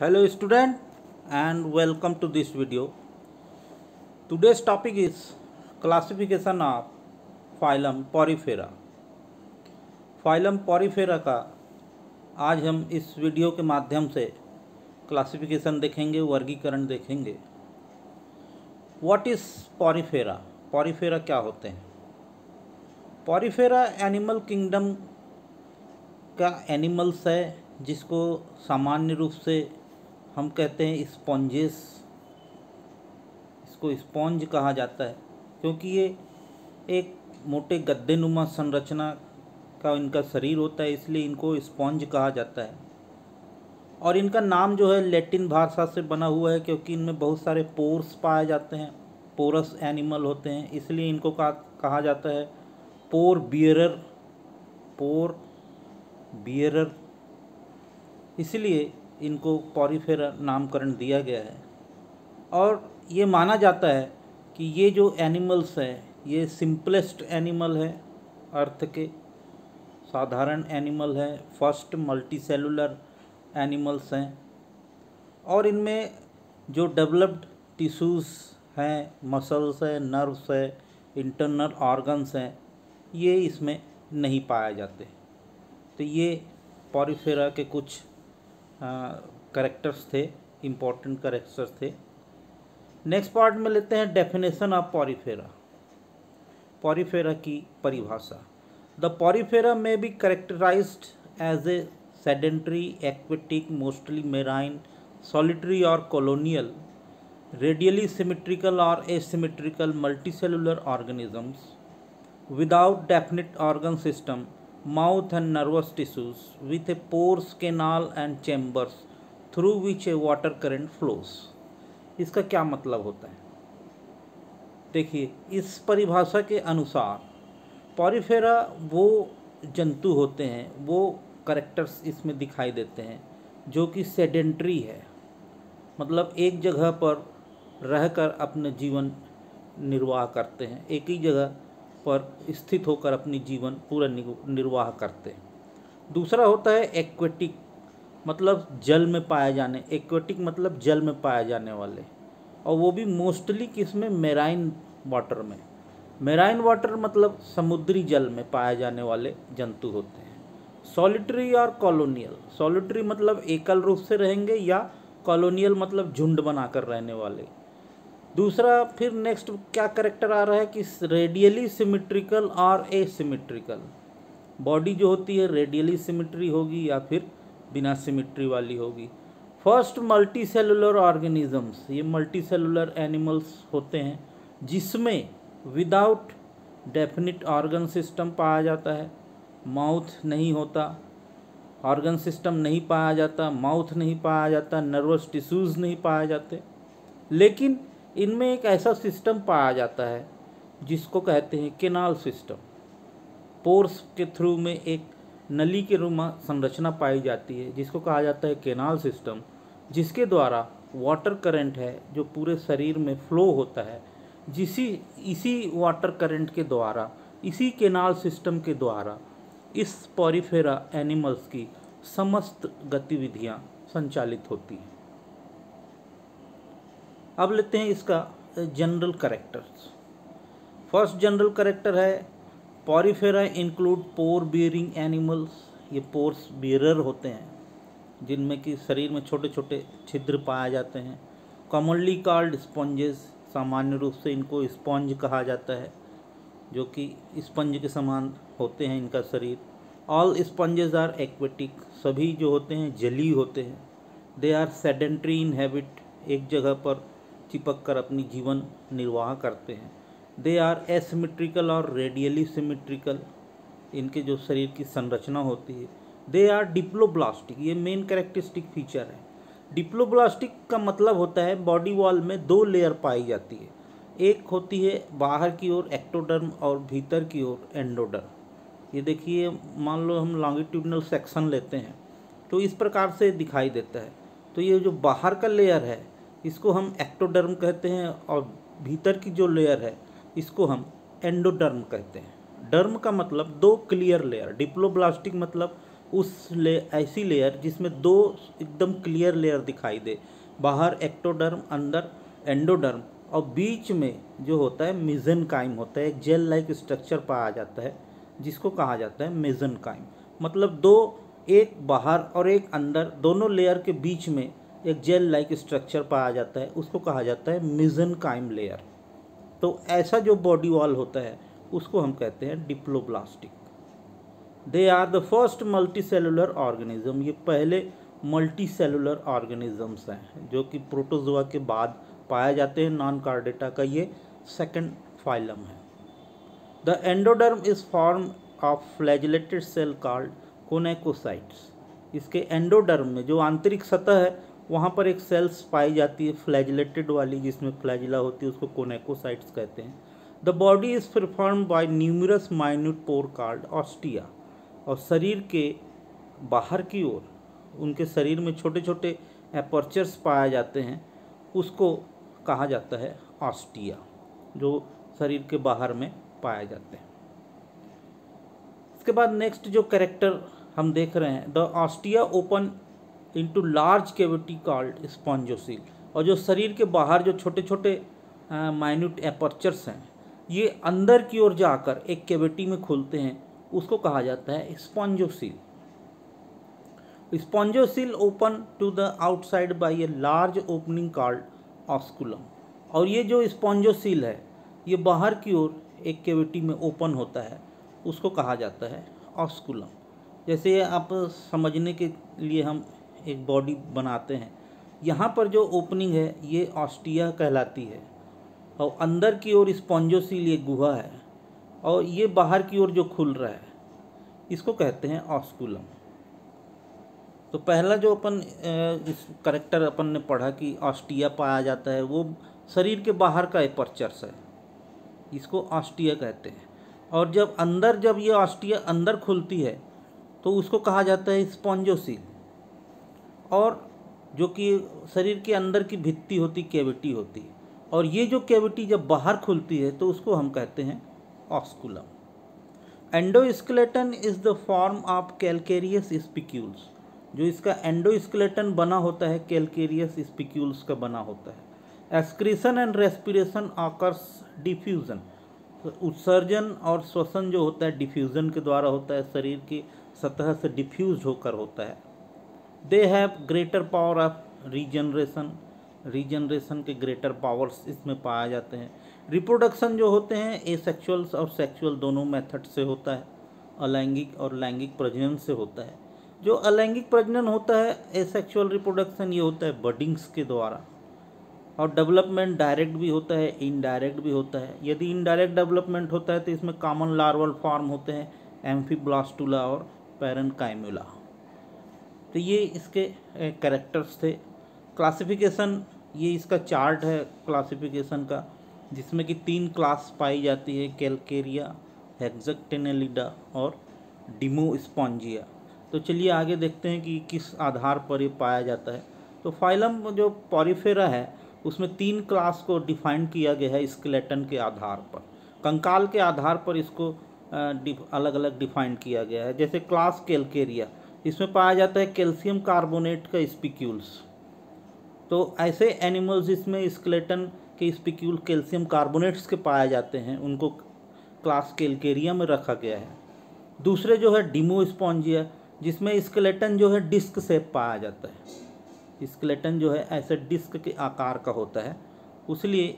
Hello student and welcome to this video. Today's topic is classification of phylum Porifera. phylum Porifera का आज हम इस video के माध्यम से क्लासिफिकेशन देखेंगे, वर्गीकरण देखेंगे। What is Porifera? Porifera क्या होते हैं? Porifera एनिमल किंगडम का एनिमल्स है जिसको सामान्य रूप से हम कहते हैं स्पॉन्जेस। इसको स्पॉन्ज कहा जाता है क्योंकि ये एक मोटे गद्देनुमा संरचना का इनका शरीर होता है, इसलिए इनको स्पॉन्ज कहा जाता है। और इनका नाम जो है लैटिन भाषा से बना हुआ है क्योंकि इनमें बहुत सारे पोर्स पाए जाते हैं, पोरस एनिमल होते हैं, इसलिए इनको कहा जाता है पोर बियरर। इसलिए इनको पोरिफेरा नामकरण दिया गया है। और ये माना जाता है कि ये जो एनिमल्स हैं ये सिंपलेस्ट एनिमल है, अर्थ के साधारण एनिमल है, फर्स्ट मल्टीसेलुलर एनिमल्स हैं। और इनमें जो डेवलप्ड टिश्यूज़ हैं, मसल्स हैं, नर्व्स हैं, इंटरनल ऑर्गन्स हैं, ये इसमें नहीं पाए जाते। तो ये पोरिफेरा के कुछ कैरेक्टर्स थे, इम्पोर्टेंट कैरेक्टर्स थे। नेक्स्ट पार्ट में लेते हैं डेफिनेशन ऑफ पोरिफेरा। पोरिफेरा की परिभाषा। The Porifera may be characterized as a sedentary, aquatic, mostly marine, solitary or colonial, radially symmetrical or asymmetrical multicellular organisms without definite organ system, mouth and nervous tissues, with a pores, canal and chambers through which a water current flows। इसका क्या मतलब होता है? देखिए, इस परिभाषा के अनुसार पोरिफेरा वो जंतु होते हैं, वो कैरेक्टर्स इसमें दिखाई देते हैं जो कि सेडेंटरी है, मतलब एक जगह पर रहकर अपने जीवन निर्वाह करते हैं, एक ही जगह पर स्थित होकर अपनी जीवन पूरा निर्वाह करते हैं। दूसरा होता है एक्वेटिक, मतलब जल में पाए जाने, एक्वेटिक मतलब जल में पाए जाने वाले, और वो भी मोस्टली किसमें, मेराइन वाटर में। मेराइन वाटर मतलब समुद्री जल में पाए जाने वाले जंतु होते हैं। सॉलिटरी और कॉलोनियल, सॉलिटरी मतलब एकल रूप से रहेंगे, या कॉलोनियल मतलब झुंड बनाकर रहने वाले। दूसरा फिर नेक्स्ट क्या करेक्टर आ रहा है कि radially symmetrical or asymmetrical, body जो होती है रेडियली सिमेट्री होगी या फिर बिना सिमेट्री वाली होगी। फर्स्ट मल्टीसेलुलर ऑर्गेनिजम्स, ये मल्टीसेलुलर एनिमल्स होते हैं जिसमें विदाउट डेफिनिट ऑर्गन सिस्टम पाया जाता है, माउथ नहीं होता, ऑर्गन सिस्टम नहीं पाया जाता, माउथ नहीं पाया जाता, नर्वस टिश्यूज़ नहीं पाए जाते, लेकिन इनमें एक ऐसा सिस्टम पाया जाता है जिसको कहते हैं केनाल सिस्टम। पोर्स के थ्रू में एक नली के रूप में संरचना पाई जाती है जिसको कहा जाता है केनाल सिस्टम, जिसके द्वारा वाटर करंट है जो पूरे शरीर में फ्लो होता है। इसी वाटर करंट के द्वारा, इसी केनाल सिस्टम के द्वारा इस पोरिफेरा एनिमल्स की समस्त गतिविधियां संचालित होती हैं। अब लेते हैं इसका general characters. First general character है porifera include pore bearing animals. ये पोर्स बियरर होते हैं जिनमें कि शरीर में छोटे छोटे छिद्र पाए जाते हैं। कॉमनली कॉल्ड स्पॉन्जेस, सामान्य रूप से इनको स्पॉन्ज कहा जाता है, जो कि स्पंज के समान होते हैं इनका शरीर। ऑल स्पंजेस आर एक्वेटिक, सभी जो होते हैं जलीय होते हैं। They are sedentary in habit, एक जगह पर चिपक कर अपनी जीवन निर्वाह करते हैं। दे आर एसिमेट्रिकल और रेडियली सिमेट्रिकल, इनके जो शरीर की संरचना होती है। दे आर डिप्लोब्लास्टिक, ये मेन कैरेक्टरिस्टिक फीचर है। डिप्लोब्लास्टिक का मतलब होता है बॉडी वॉल में दो लेयर पाई जाती है, एक होती है बाहर की ओर एक्टोडर्म और भीतर की ओर एंडोडर्म। ये देखिए, मान लो हम लॉन्गिट्यूडनल सेक्शन लेते हैं तो इस प्रकार से दिखाई देता है। तो ये जो बाहर का लेयर है इसको हम एक्टोडर्म कहते हैं, और भीतर की जो लेयर है इसको हम एंडोडर्म कहते हैं। डर्म का मतलब दो क्लियर लेयर, डिप्लोब्लास्टिक मतलब ऐसी लेयर जिसमें दो एकदम क्लियर लेयर दिखाई दे, बाहर एक्टोडर्म, अंदर एंडोडर्म, और बीच में जो होता है मेसेनकाइम होता है, एक जेल लाइक स्ट्रक्चर पाया जाता है जिसको कहा जाता है मेसेनकाइम। मतलब दो, एक बाहर और एक अंदर, दोनों लेयर के बीच में एक जेल लाइक स्ट्रक्चर पाया जाता है, उसको कहा जाता है मेसेनकाइम लेयर। तो ऐसा जो बॉडी वॉल होता है उसको हम कहते हैं diploblastic. They are the first multicellular organism, ये पहले मल्टी सेलुलर ऑर्गेनिजम्स हैं जो कि प्रोटोजोआ के बाद पाए जाते हैं। नॉन कार्डेटा का ये सेकंड फाइलम है। The endoderm is form of flagellated cell called choanocytes. इसके एंडोडर्म में जो आंतरिक सतह है वहाँ पर एक सेल्स पाई जाती है फ्लैजिलेटेड वाली, जिसमें फ्लैजिला होती है, उसको कोनेकोसाइट्स कहते हैं। The body is perform by numerous minute pore called ostia. और शरीर के बाहर की ओर उनके शरीर में छोटे छोटे एपर्चर्स पाए जाते हैं, उसको कहा जाता है ऑस्टिया, जो शरीर के बाहर में पाए जाते हैं। इसके बाद नेक्स्ट जो कैरेक्टर हम देख रहे हैं, the ostia open into large cavity called spongocoel. और जो शरीर के बाहर जो छोटे छोटे माइन्यूट एपर्चर्स हैं, ये अंदर की ओर जाकर एक कैविटी में खुलते हैं, उसको कहा जाता है spongocoel. Spongocoel open to the outside by a large opening called osculum. और ये जो स्पॉन्जोसील है ये बाहर की ओर एक कैविटी में ओपन होता है, उसको कहा जाता है ऑस्कुलम। जैसे आप समझने के लिए हम एक बॉडी बनाते हैं, यहाँ पर जो ओपनिंग है ये ऑस्टिया कहलाती है, और अंदर की ओर स्पॉन्जोसील ये गुहा है, और ये बाहर की ओर जो खुल रहा है इसको कहते हैं ऑस्कुलम। तो पहला जो अपन इस करेक्टर अपन ने पढ़ा कि ऑस्टिया पाया जाता है, वो शरीर के बाहर का एपर्चर्स है, इसको ऑस्टिया कहते हैं। और जब ये ऑस्टिया अंदर खुलती है तो उसको कहा जाता है स्पॉन्जोसील। और जो कि शरीर के अंदर की भित्ति होती, कैविटी होती, और ये जो कैविटी जब बाहर खुलती है तो उसको हम कहते हैं osculum. Endoskeleton is the form of calcareous spicules. जो इसका एंडोस्केलेटन बना होता है कैलकेरियस स्पिक्यूल्स का बना होता है। Excretion and respiration occurs diffusion. उत्सर्जन और श्वसन जो होता है डिफ्यूजन के द्वारा होता है, शरीर की सतह से डिफ्यूज होकर होता है। They have greater power of regeneration के ग्रेटर पावर्स इसमें पाए जाते हैं। रिप्रोडक्शन जो होते हैं एसेक्सुअल्स और सेक्सुअल दोनों मेथड से होता है, अलैंगिक और लैंगिक प्रजनन से होता है। जो अलैंगिक प्रजनन होता है एसेक्सुअल रिप्रोडक्शन, ये होता है बडिंग्स के द्वारा। और डेवलपमेंट डायरेक्ट भी होता है, इनडायरेक्ट भी होता है। यदि इनडायरेक्ट डेवलपमेंट होता है तो इसमें कॉमन लार्वल फॉर्म होते हैं, एम्फीब्लास्टुला और पैरेन्काइमुला। तो ये इसके कैरेक्टर्स थे। क्लासिफिकेशन, ये इसका चार्ट है क्लासिफिकेशन का, जिसमें कि 3 क्लास पाई जाती है, कैलकेरिया, हेक्सेक्टेनेलिडा और डिमोस्पॉन्जिया। तो चलिए आगे देखते हैं कि किस आधार पर ये पाया जाता है। तो फाइलम जो पॉरीफेरा है उसमें 3 क्लास को डिफाइन किया गया है स्केलेटन के आधार पर, कंकाल के आधार पर इसको अलग अलग डिफाइन किया गया है। जैसे क्लास कैलकेरिया, इसमें पाया जाता है कैल्शियम कार्बोनेट का स्पिक्यूल्स। तो ऐसे एनिमल्स जिसमें स्केलेटन के स्पिक्यूल कैल्शियम कार्बोनेट्स के पाए जाते हैं उनको क्लास कैलकेरिया में रखा गया है। दूसरे जो है डिमोस्पॉन्जिया, जिसमें स्केलेटन जो है डिस्क शेप पाया जाता है। स्केलेटन जो है ऐसे डिस्क के आकार का होता है,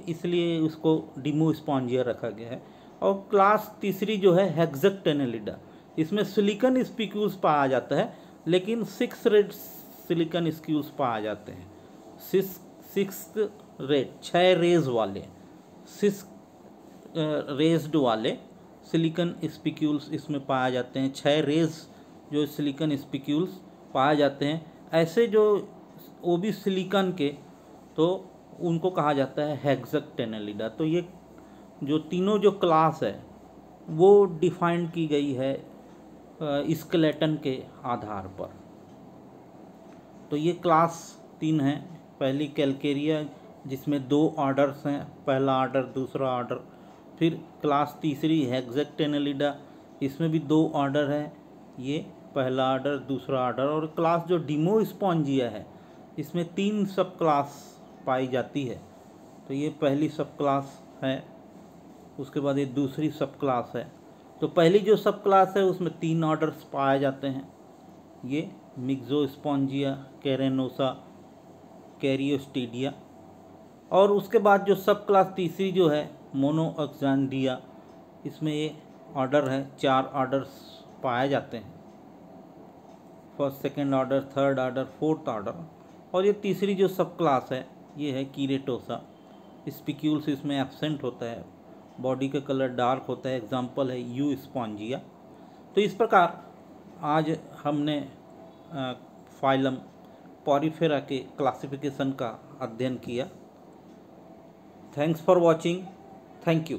इसलिए उसको डिमोस्पॉन्जिया रखा गया है। और क्लास तीसरी जो है हेक्सेक्टेनेलिडा, इसमें सिलिकन स्पिक्यूल्स पाया जाता है, लेकिन 6 रेड सिलिकन स्क्यूल्स पाए जाते हैं। 6 रेड, 6 रेज वाले, 6 रेज्ड वाले सिलिकन स्पिक्यूल्स इसमें पाए जाते हैं। 6 रेज जो सिलिकन स्पिक्यूल्स पाए जाते हैं, ऐसे जो वो भी सिलिकन के, तो उनको कहा जाता है हेक्सेक्टेनेलिडा। तो ये जो तीनों जो क्लास है वो डिफाइन की गई है स्केलेटन के आधार पर। तो ये क्लास 3 हैं। पहली कैलकेरिया जिसमें 2 ऑर्डर्स हैं, पहला ऑर्डर, दूसरा ऑर्डर। फिर क्लास तीसरी हेक्सेक्टेनेलिडा, इसमें भी 2 ऑर्डर है, ये पहला आर्डर, दूसरा आर्डर। और क्लास जो डिमोस्पोंजिया है इसमें 3 सब क्लास पाई जाती है। तो ये पहली सब क्लास है, उसके बाद ये दूसरी सब क्लास है। तो पहली जो सब क्लास है उसमें 3 ऑर्डर्स पाए जाते हैं, ये मिक्सोस्पोंजिया, कैरेनोसा, कैरियोस्टीडिया। और उसके बाद जो सब क्लास तीसरी जो है मोनोऑक्सांडिया, इसमें ये ऑर्डर है, 4 ऑर्डर्स पाए जाते हैं, first, second order, third order, fourth order. और ये तीसरी जो सब क्लास है ये है कीरेटोसा। स्पिक्यूल्स इसमें एब्सेंट होता है, बॉडी का कलर डार्क होता है, एग्जाम्पल है यू स्पॉन्जिया। तो इस प्रकार आज हमने फाइलम पॉरीफेरा के क्लासिफिकेशन का अध्ययन किया। Thanks for watching. Thank you.